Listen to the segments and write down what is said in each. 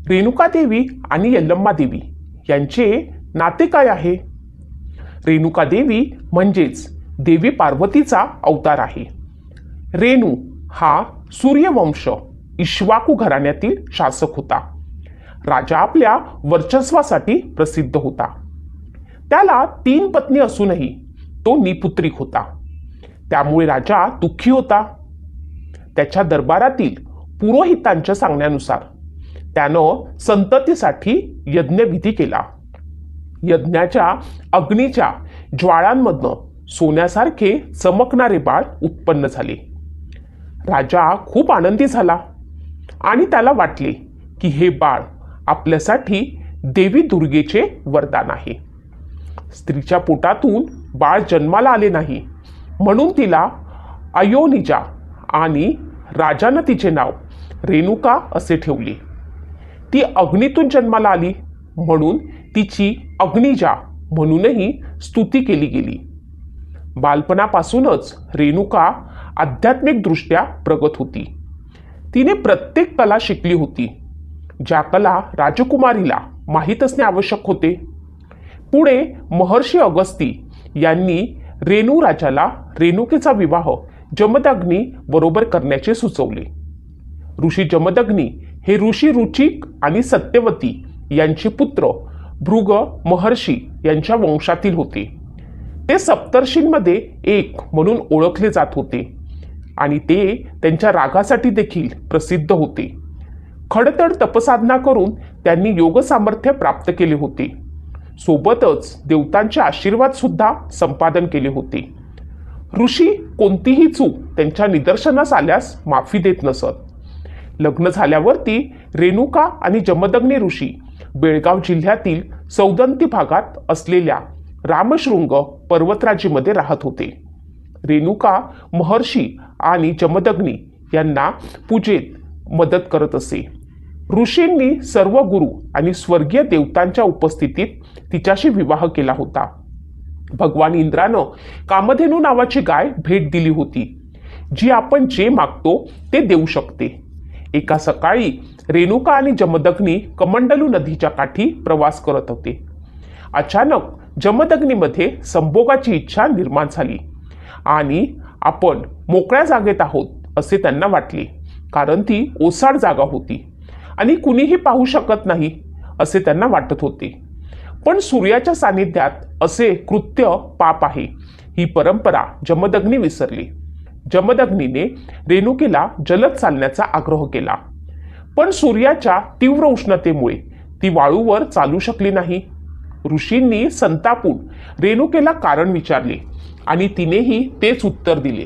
रेणुका देवी आणि यल्लम्मा देवी यांचे नाते काय आहे? रेणुका देवी म्हणजेच देवी पार्वतीचा अवतार आहे. रेणू हा सूर्यवंश इक्ष्वाकू घराण्यातील शासक होता. राजा आपल्या वर्चस्वासाठी प्रसिद्ध होता. त्याला 3 पत्नी असूनही तो निपुत्रिक होता. त्यामुळे राजा दुःखी होता. त्याच्या दरबारातील पुरोहितांच्या सांगण्यानुसार त्यानं संततीसाठी यज्ञविधी केला. यज्ञाच्या अग्नीच्या ज्वाळांमधनं सोन्यासारखे चमकणारे बाळ उत्पन्न झाले. राजा खूप आनंदी झाला आणि त्याला वाटले की हे बाळ आपल्यासाठी देवी दुर्गेचे वरदान आहे. स्त्रीच्या पोटातून बाळ जन्माला आले नाही म्हणून तिला अयोनिजा आणि राजानं तिचे नाव रेणुका असे ठेवले. ती अग्नीतून जन्माला आली म्हणून तिची अग्निजा म्हणूनही स्तुती केली गेली. बालपणापासूनच रेणुका आध्यात्मिकदृष्ट्या प्रगत होती. तिने प्रत्येक कला शिकली होती ज्या कला राजकुमारीला माहीत असणे आवश्यक होते. पुढे महर्षी अगस्ती यांनी रेणू राजाला रेणुकेचा विवाह जमदग्नी बरोबर करण्याचे सुचवले. ऋषी जमदग्नी हे ऋषी रुचिक आणि सत्यवती यांचे पुत्र भृग महर्षी यांच्या वंशातील होते. ते सप्तर्षींमध्ये एक म्हणून ओळखले जात होते आणि ते त्यांच्या रागासाठी देखील प्रसिद्ध होते. खडतर तपसाधना करून त्यांनी योग सामर्थ्य प्राप्त केले होते. सोबतच देवतांचे आशीर्वाद सुद्धा संपादन केले होते. ऋषी कोणतीही चूक त्यांच्या निदर्शनास आल्यास माफी देत नसत. लग्न झाल्यावरती रेणुका आणि जमदग्नी ऋषी बेळगाव जिल्ह्यातील सौदंती भागात असलेल्या रामशृंग पर्वतराजीमध्ये राहत होते. रेणुका महर्षी आणि जमदग्नी यांना पूजेत मदत करत असे. ऋषींनी सर्व गुरु आणि स्वर्गीय देवतांच्या उपस्थितीत तिच्याशी विवाह केला होता. भगवान इंद्रानं कामधेनू नावाची गाय भेट दिली होती जी आपण जे मागतो ते देऊ शकते. एका सकाळी रेणुका आणि जमदग्नी कमंडलू नदीच्या काठी प्रवास करत होते. अचानक जमदग्नीमध्ये संभोगाची इच्छा निर्माण झाली आणि आपण मोकळ्या जागेत आहोत असे त्यांना वाटले, कारण ती ओसाड जागा होती आणि कुणीही पाहू शकत नाही असे त्यांना वाटत होते. पण सूर्याच्या सानिध्यात असे कृत्य पाप आहे ही परंपरा जमदग्नी विसरली. जमदग्नीने रेणुकेला जलद चालण्याचा आग्रह केला, पण सूर्याच्या तीव्र उष्णतेमुळे ती वाळूवर चालू शकली नाही. ऋषींनी संतापून रेणुकेला कारण विचारले आणि तिनेही तेच उत्तर दिले.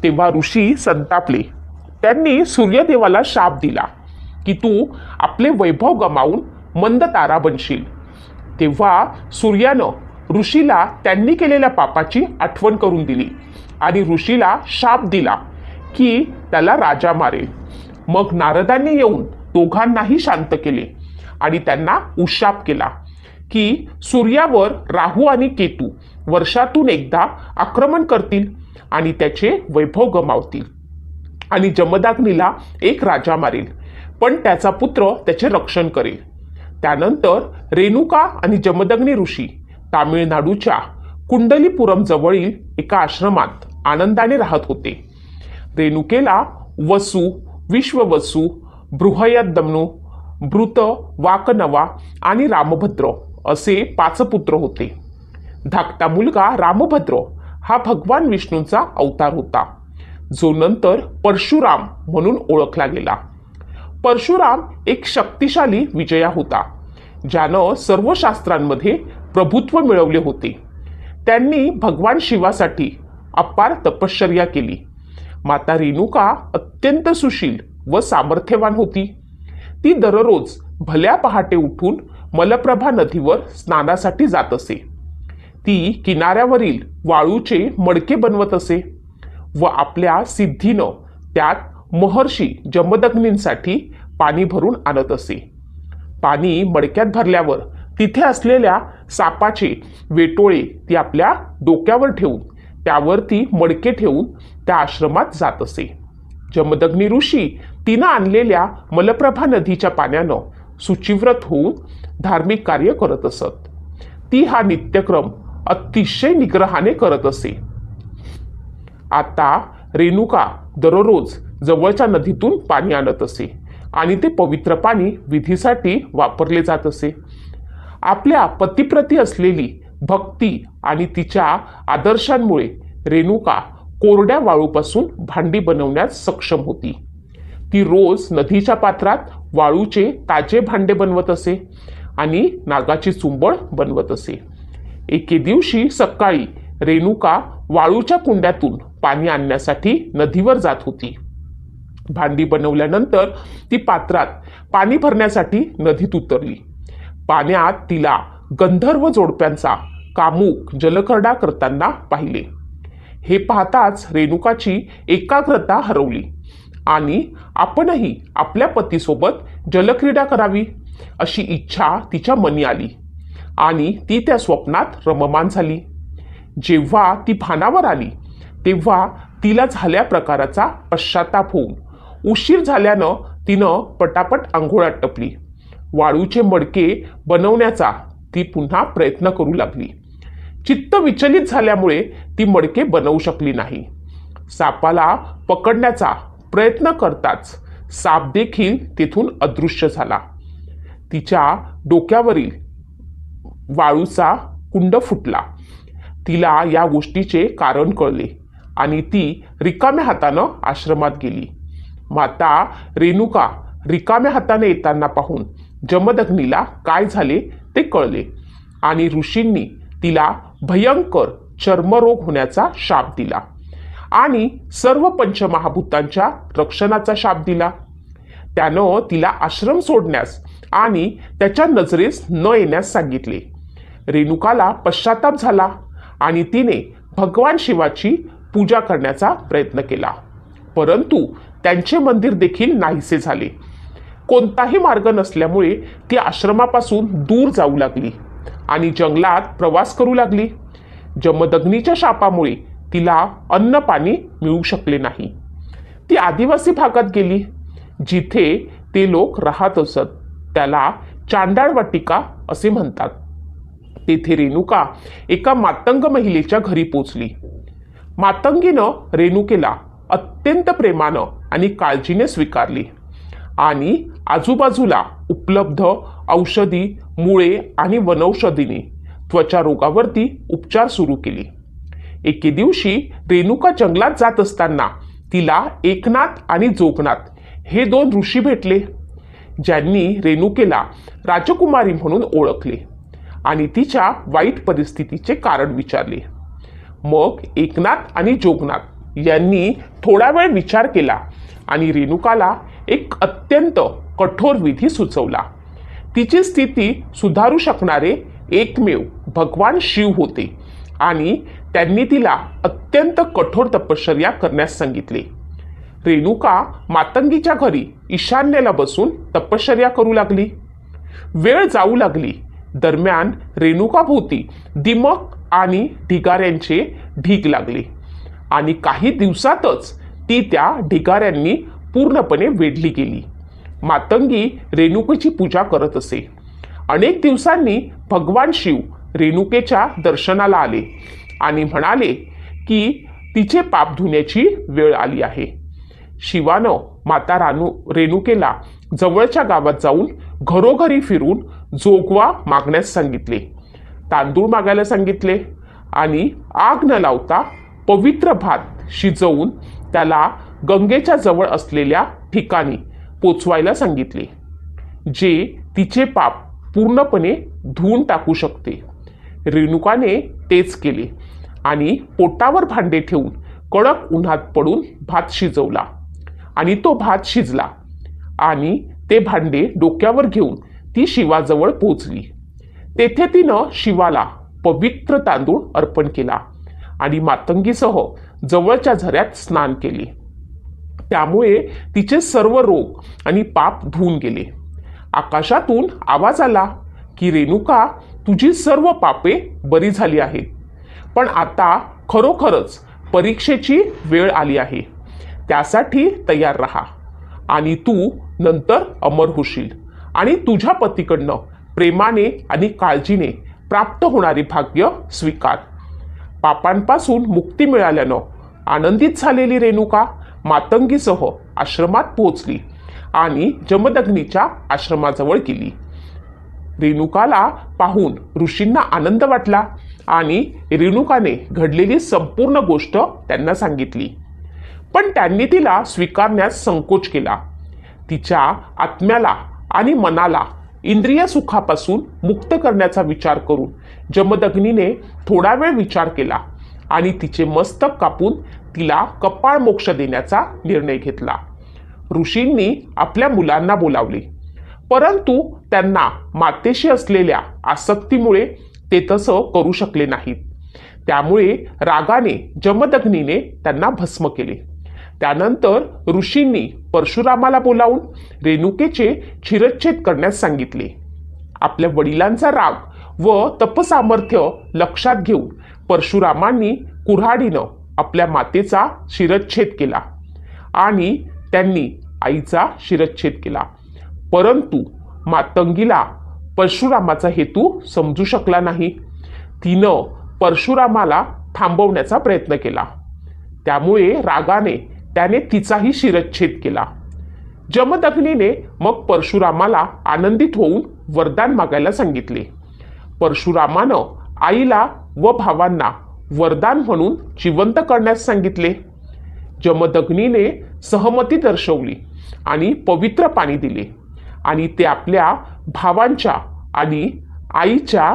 तेव्हा ऋषी संतापले. त्यांनी सूर्यदेवाला शाप दिला की तू आपले वैभव गमावून मंद तारा बनशील. तेव्हा सूर्यानं ऋषीला त्यांनी केलेल्या पापाची आठवण करून दिली आणि ऋषीला शाप दिला की त्याला राजा मारेल. मग नारदांनी येऊन दोघांनाही शांत केले आणि त्यांना उशाप केला की सूर्यावर राहू आणि केतू वर्षातून एकदा आक्रमण करतील आणि त्याचे वैभव गमावतील आणि जमदग्नीला एक राजा मारेल, पण त्याचा पुत्र त्याचे रक्षण करेल. त्यानंतर रेणुका आणि जमदग्नी ऋषी तामिळनाडूच्या कुंडलीपुरम जवळील एका आश्रमात आनंदाने राहत होते. रेणुकेला वसु, विश्ववसु, बृहयदमनु, भृत, वाकनवा आणि रामभद्र असे 5 पुत्र होते. धाकटा मुलगा रामभद्र हा भगवान विष्णूंचा अवतार होता, जो नंतर परशुराम म्हणून ओळखला गेला. परशुराम एक शक्तिशाली विजया होता ज्यानं सर्व शास्त्रांमध्ये प्रभुत्व मिळवले होते. त्यांनी भगवान शिवासाठी अपार तपश्चर्या केली. माता रेणुका अत्यंत सुशील व सामर्थ्यवान होती. ती दररोज भल्या पहाटे उठून मलप्रभा नदीवर स्नानासाठी जात असे. ती किनाऱ्यावरील वाळूचे मडके बनवत असे व आपल्या सिद्धीनं त्यात महर्षी जमदग्नींसाठी पाणी भरून आणत असे. पाणी मडक्यात भरल्यावर तिथे असलेल्या सापाचे वेटोळे ती आपल्या डोक्यावर ठेवून त्यावर ती मडके ठेवून त्या आश्रमात जात असे. जमदग्नी ऋषी तिनं आणलेल्या मलप्रभा नदीच्या पाण्यानं शुचिव्रत होऊन धार्मिक कार्य करत असत. ती हा नित्यक्रम अतिशय निग्रहाने करत असे. आता रेणुका दररोज जवळच्या नदीतून पाणी आणत असे आणि ते पवित्र पाणी विधीसाठी वापरले जात असे. आपल्या पतीप्रती असलेली भक्ती आणि तिच्या आदर्शांमुळे रेणुका कोरड्या वाळूपासून भांडी बनवण्यास सक्षम होती. ती रोज नदीच्या पात्रात वाळूचे ताजे भांडे बनवत असे आणि नागाची चुंबळ बनवत असे. एके दिवशी सकाळी रेणुका वाळूच्या कुंड्यातून पाणी आणण्यासाठी नदीवर जात होती. भांडी बनवल्यानंतर ती पात्रात पाणी भरण्यासाठी नदीत उतरली. पाण्यात तिला गंधर्व जोडप्यांचा कामुक जलकरडा करताना पाहिले. हे पाहताच रेणुकाची एकाग्रता हरवली आणि आपणही आपल्या पतीसोबत जलक्रीडा करावी अशी इच्छा तिच्या मनी आली आणि ती त्या स्वप्नात रममाण झाली. जेव्हा ती भानावर आली तेव्हा तिला झाल्या प्रकाराचा पश्चाताप होऊन उशीर झाल्यानं तिनं पटापट आंघोळात टपली. वाळूचे मडके बनवण्याचा ती पुन्हा प्रयत्न करू लागली. चित्त विचलित झाल्यामुळे ती मडके बनवू शकली नाही. सापाला पकडण्याचा प्रयत्न करताच साप देखील तेथून अदृश्य झाला. तिच्या डोक्यावरील वाळूचा कुंड फुटला. तिला या गोष्टीचे कारण कळले आणि ती रिकाम्या हातानं आश्रमात गेली. माता रेणुका रिकाम्या हाताने येताना पाहून जमदग्नीला काय झाले ते कळले आणि ऋषींनी तिला भयंकर चर्मरोग होण्याचा शाप दिला आणि सर्व पंचमहाभूतांच्या रक्षणाचा शाप दिला. त्यानं तिला आश्रम सोडण्यास आणि त्याच्या नजरेस न येण्यास सांगितले. रेणुकाला पश्चाताप झाला आणि तिने भगवान शिवाची पूजा करण्याचा प्रयत्न केला, परंतु त्यांचे मंदिर देखील नाहीसे झाले. कोणताही मार्ग नसल्यामुळे ती आश्रमापासून दूर जाऊ लागली आणि जंगलात प्रवास करू लागली. जमदग्नीच्या शापामुळे तिला अन्न पाणी मिळू शकले नाही. ती आदिवासी भागात गेली जिथे ते लोक राहत असत. त्याला चांडाळ वाटिका असे म्हणतात. तेथे रेणुका एका मातंग महिलेच्या घरी पोचली. मातंगीनं रेणुकेला अत्यंत प्रेमानं आणि काळजीने स्वीकारली आणि आजूबाजूला उपलब्ध औषधी, मुळे आणि वनौषधीने त्वचा रोगावरती उपचार सुरू केले. एके दिवशी रेणुका जंगलात जात असताना तिला एकनाथ आणि जोगनाथ हे दोन ऋषी भेटले, ज्यांनी रेणुकेला राजकुमारी म्हणून ओळखले आणि तिच्या वाईट परिस्थितीचे कारण विचारले. मग एकनाथ आणि जोगनाथ यांनी थोडा वेळ विचार केला आणि रेणुकाला एक अत्यंत कठोर विधी सुचवला. तिची स्थिती सुधारू शकणारे एकमेव भगवान शिव होते आणि त्यांनी तिला अत्यंत कठोर तपश्चर्या करण्यास सांगितले. रेणुका मातंगीच्या घरी ईशान्येला बसून तपश्चर्या करू लागली. वेळ जाऊ लागली. दरम्यान रेणुकाभोवती दिमक आणि ढिगाऱ्यांचे ढीग लागले आणि काही दिवसातच ती त्या ढिगाऱ्यांनी पूर्णपणे वेढली गेली. मातंगी रेणुकेची पूजा करत असे. अनेक दिवसांनी भगवान शिव रेणुकेच्या दर्शनाला आले आणि म्हणाले की तिचे पाप धुण्याची वेळ आली आहे. शिवानं माता रेणुकेला जवळच्या गावात जाऊन घरोघरी फिरून जोगवा मागण्यास सांगितले, तांदूळ मागायला सांगितले आणि आग न लावता पवित्र भात शिजवून त्याला गंगेच्या जवळ असलेल्या ठिकाणी पोचवायला सांगितले, जे तिचे पाप पूर्णपणे धुवून टाकू शकते. रेणुकाने तेच केले आणि पोटावर भांडे ठेवून कडक उन्हात पडून भात शिजवला आणि तो भात शिजला आणि ते भांडे डोक्यावर घेऊन ती शिवाजवळ पोचली. तेथे तिनं शिवाला पवित्र तांदूळ अर्पण केला आणि मातंगीसह जवळच्या झऱ्यात स्नान केले. त्यामुळे तिचे सर्व रोग आणि पाप धुवून गेले. आकाशातून आवाज आला की रेणुका, तुझी सर्व पापे बरी झाली आहेत, पण आता खरोखरच परीक्षेची वेळ आली आहे. त्यासाठी तयार राहा आणि तू नंतर अमर होशील आणि तुझ्या पतीकडनं प्रेमाने आणि काळजीने प्राप्त होणारे भाग्य स्वीकार. पापांपासून मुक्ती मिळाल्यानं आनंदित झालेली रेणुका मातंगीसह आश्रमात पोहोचली आणि जमदग्नीच्या आश्रमाजवळ गेली. रेणुकाला पाहून ऋषींना आनंद वाटला आणि रेणुकाने घडलेली संपूर्ण गोष्ट त्यांना सांगितली. पण त्यांनी तिला स्वीकारण्यास संकोच केला. तिच्या आत्म्याला आणि मनाला इंद्रिय सुखापासून मुक्त करण्याचा विचार करून जमदग्नीने थोडा वेळ विचार केला आणि तिचे मस्तक कापून तिला कपाळ मोक्ष देण्याचा निर्णय घेतला. ऋषींनी आपल्या मुलांना बोलावले, परंतु त्यांना मातेशी असलेल्या आसक्तीमुळे ते तसं करू शकले नाहीत. त्यामुळे रागाने जमदग्नीने त्यांना भस्म केले. त्यानंतर ऋषींनी परशुरामाला बोलावून रेणुकेचे शिरच्छेद करण्यास सांगितले. आपल्या वडिलांचा राग व तपसामर्थ्य लक्षात घेऊन परशुरामांनी कुऱ्हाडीनं आपल्या मातेचा शिरच्छेद केला आणि त्यांनी आईचा शिरच्छेद केला. परंतु मातंगीला परशुरामाचा हेतू समजू शकला नाही. तिनं परशुरामाला थांबवण्याचा प्रयत्न केला. त्यामुळे रागाने त्याने तिचाही शिरच्छेद केला. जमदग्नीने मग परशुरामाला आनंदित होऊन वरदान मागायला सांगितले. परशुरामानं आईला व भावांना वरदान म्हणून जिवंत करण्यास सांगितले. जमदग्नीने सहमती दर्शवली आणि पवित्र पाणी दिले आणि ते आपल्या भावांच्या आणि आईच्या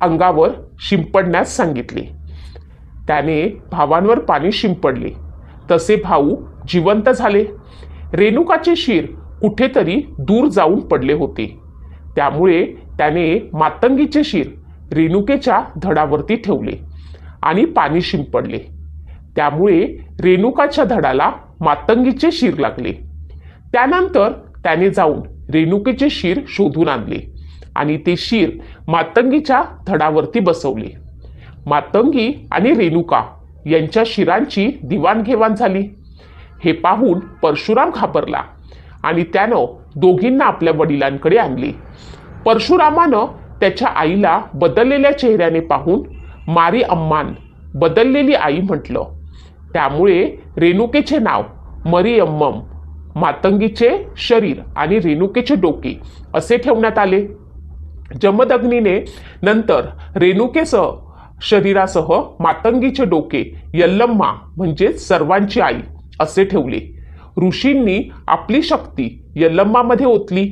अंगावर शिंपडण्यास सांगितले. त्याने भावांवर पाणी शिंपडले. तसे भाऊ जिवंत झाले. रेणुकाचे शिर कुठेतरी दूर जाऊन पडले होते. त्यामुळे त्याने मातंगीचे शिर रेणुकेच्या धडावरती ठेवले आणि पाणी शिंपडले. त्यामुळे रेणुकाच्या धडाला मातंगीचे शिर लागले. त्यानंतर त्याने जाऊन रेणुकेचे शिर शोधून आणले आणि ते शिर मातंगीच्या धडावरती बसवले. मातंगी आणि रेणुका यांच्या शिरांची दिवाणघेवाण झाली. हे पाहून परशुराम घाबरला आणि त्यानं दोघींना आपल्या वडिलांकडे आणले. परशुरामानं त्याच्या आईला बदललेल्या चेहऱ्याने पाहून मारी अम्मान, बदललेली आई म्हटलं. त्यामुळे रेणुकेचे नाव मरी अम्मम, मातंगीचे शरीर आणि रेणुकेचे डोके असे ठेवण्यात आले. जमदग्नीने नंतर रेणुकेसह शरीरासह मातंगीचे डोके यल्लम्मा म्हणजे सर्वांची आई असे ठेवले. ऋषींनी आपली शक्ती यल्लम्मामध्ये ओतली.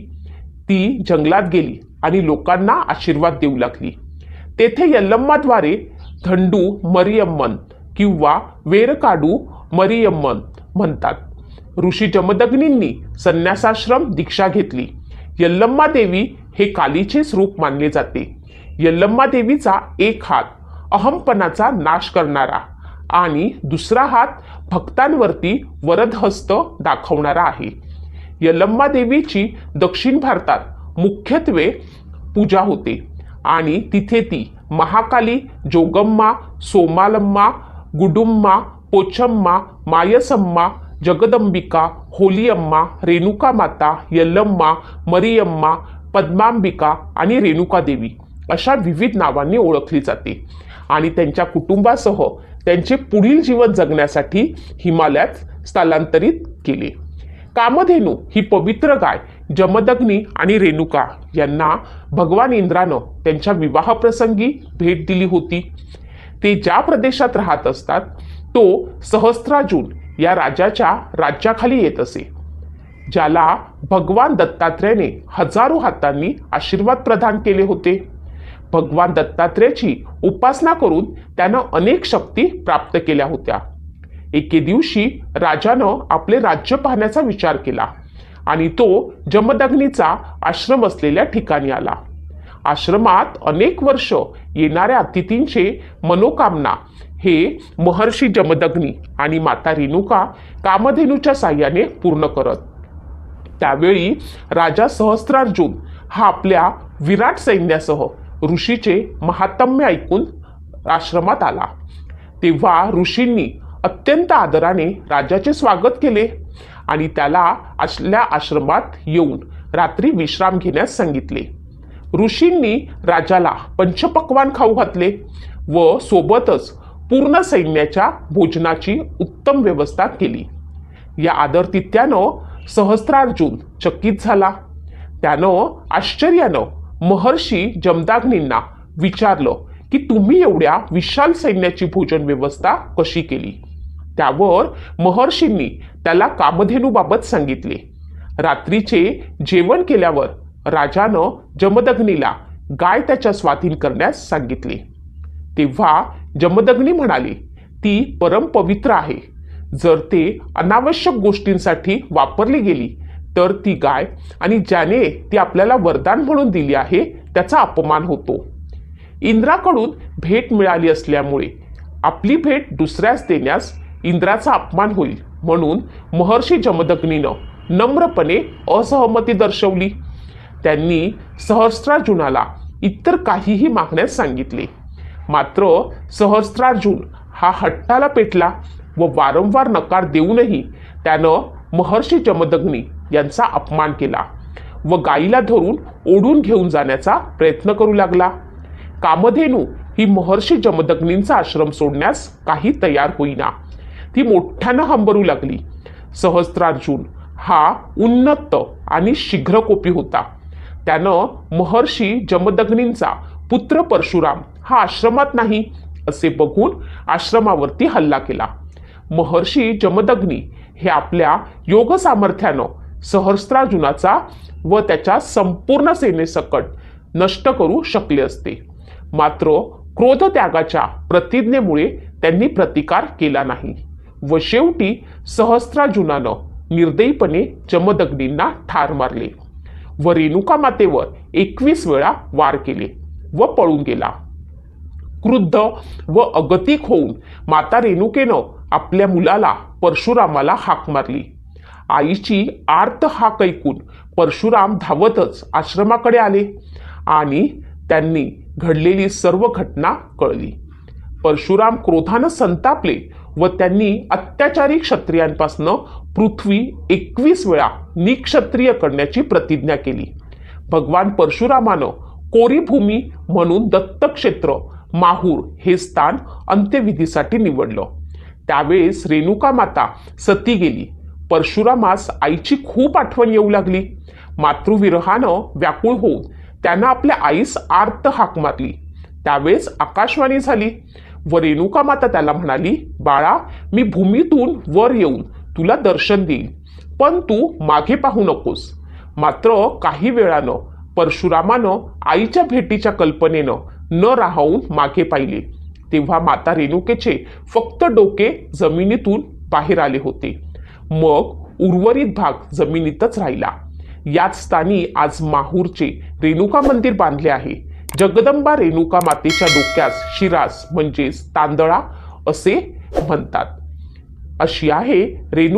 ती जंगलात गेली आणि लोकांना आशीर्वाद देऊ लागली. तेथे यल्लम्माद्वारे धंडू मरियम्मन किंवा वेरकाडू मरियम्मन म्हणतात. ऋषी जमदग्नींनी संन्यासाश्रम दीक्षा घेतली. यल्लम्मा देवी हे कालीचेच रूप मानले जाते. यल्लम्मा देवीचा एक हात अहमपणाचा नाश करणारा आणि दुसरा हात भक्तांवरती वरदहस्त दाखवणारा आहे. यल्लम्मा देवीची दक्षिण भारतात मुख्यत्वे पूजा होते आणि तिथे ती महाकाली, जोगम्मा, सोमालम्मा, गुडुम्मा, पोचम्मा, मायसम्मा, जगदंबिका, होलियम्मा, रेणुका माता, यल्लम्मा, मरियम्मा, पद्मांबिका आणि रेणुका देवी अशा विविध नावांनी ओळखली जाते आणि त्यांच्या कुटुंबासह त्यांचे पुढील जीवन जगण्यासाठी हिमालयात स्थलांतरित केले. कामधेनू ही पवित्र गाय जमदग्नी आणि रेणुका यांना भगवान इंद्रानं त्यांच्या विवाहप्रसंगी भेट दिली होती. ते ज्या प्रदेशात राहत असतात तो सहस्त्रार्जुन या राजाच्या राज्याखाली येत असे, ज्याला भगवान दत्तात्रेयाने हजारो हातांनी आशीर्वाद प्रदान केले होते. भगवान दत्तात्रेयाची उपासना करून त्यानं अनेक शक्ती प्राप्त केल्या होत्या. एके दिवशी राजानं आपले राज्य पाहण्याचा विचार केला आणि तो जमदग्नीचा आश्रम असलेल्या ठिकाणी आला. आश्रमात अनेक वर्ष येणाऱ्या अतिथींचे मनोकामना हे महर्षी जमदग्नी आणि माता रेणुका कामधेनूच्या साह्याने पूर्ण करत. त्यावेळी राजा सहस्त्रार्जुन हा आपल्या विराट सैन्यासह ऋषीचे महात्म्य ऐकून आश्रमात आला. तेव्हा ऋषींनी अत्यंत आदराने राजाचे स्वागत केले आणि त्याला आपल्या आश्रमात येऊन रात्री विश्राम घेण्यास सांगितले. ऋषींनी राजाला पंचपक्वान्न खाऊ घातले व सोबतच पूर्ण सैन्याच्या भोजनाची उत्तम व्यवस्था केली. या आदरातिथ्यानं सहस्त्रार्जुन चकित झाला. त्यानं आश्चर्यानं महर्षी जमदाग्नींना विचारलं की तुम्ही एवढ्या विशाल सैन्याची भोजन व्यवस्था कशी केली. त्यावर महर्षींनी त्याला कामधेनूबाबत सांगितले. रात्रीचे जेवण केल्यावर राजानं जमदग्नीला गाय त्याच्या स्वाधीन करण्यास सांगितले. तेव्हा जमदग्नी म्हणाले, ती परमपवित्र आहे. जर ते अनावश्यक गोष्टींसाठी वापरली गेली तर ती गाय आणि ज्याने ती आपल्याला वरदान म्हणून दिली आहे त्याचा अपमान होतो. इंद्राकडून भेट मिळाली असल्यामुळे आपली भेट दुसऱ्यास देण्यास इंद्राचा अपमान होईल, म्हणून महर्षी जमदग्नीनं नम्रपणे असहमती दर्शवली. त्यांनी सहस्त्रार्जुनाला इतर काहीही मागण्यास सांगितले. मात्र सहस्त्रार्जुन हा हट्टाला पेटला व वारंवार नकार देऊनही त्यानं महर्षी जमदग्नी यांचा अपमान केला व गायीला धरून ओढून घेऊन जाण्याचा प्रयत्न करू लागला. कामधेनू ही महर्षी जमदग्नींचा आश्रम सोडण्यास काही तयार होईना. ती मोठ्यानं हंबरू लागली. सहस्त्रार्जुन हा उन्नत आणि शीघ्रकोपी होता. त्यानं महर्षी जमदग्नींचा पुत्र परशुराम हा आश्रमात नाही असे बघून आश्रमावरती हल्ला केला. महर्षी जमदग्नी हे आपल्या योग सामर्थ्यानं सहस्त्रार्जुनाचा व त्याच्या संपूर्ण सेनेसकट नष्ट करू शकले असते. मात्र क्रोध त्यागाच्या प्रतिज्ञेमुळे त्यांनी प्रतिकार केला नाही व शेवटी सहस्त्रार्जुनानं निर्दयीपणे जमदग्नींना ठार मारले व रेणुका मातेवर 21 वेळा वार केले व पळून गेला. क्रुद्ध व अगतिक होऊन माता रेणुकेनं आपल्या मुलाला परशुरामाला हाक मारली. आईची आर्त हाक ऐकून परशुराम धावतच आश्रमाकडे आले आणि त्यांनी घडलेली सर्व घटना कळली. परशुराम क्रोधानं संतापले व त्यांनी अत्याचारी क्षत्रियांपासून पृथ्वी 21 वेळा निक्षत्रिय करण्याची प्रतिज्ञा केली. भगवान परशुरामानं कोरी भूमी म्हणून दत्तक्षेत्र माहूर हे स्थान अंत्यविधीसाठी निवडलं. त्यावेळेस रेणुका माता सती गेली. परशुरामास आईची खूप आठवण येऊ लागली. मातृविरहानं व्याकुळ होऊन त्यानं आपल्या आईस आर्त हाक मारली. त्यावेळेस आकाशवाणी झाली व रेणुका माता त्याला म्हणाली, बाळा, मी भूमीतून वर येऊन तुला दर्शन देईन, पण तू मागे पाहू नकोस. मात्र काही वेळानं परशुरामानं आईच्या भेटीच्या कल्पनेनं न राहून मागे पाहिले. तेव्हा माता रेणुकेचे फक्त डोके जमिनीतून बाहेर आले होते. मग उर्वरित भाग जमिनीतच राहिला. याच स्थानी आज माहूरचे रेणुका मंदिर बांधले आहे. जगदंबा रेणुका मातेच्या डोक्यास शिरास म्हणजेच तांदळा असे म्हणतात. अशी आहे रेणुका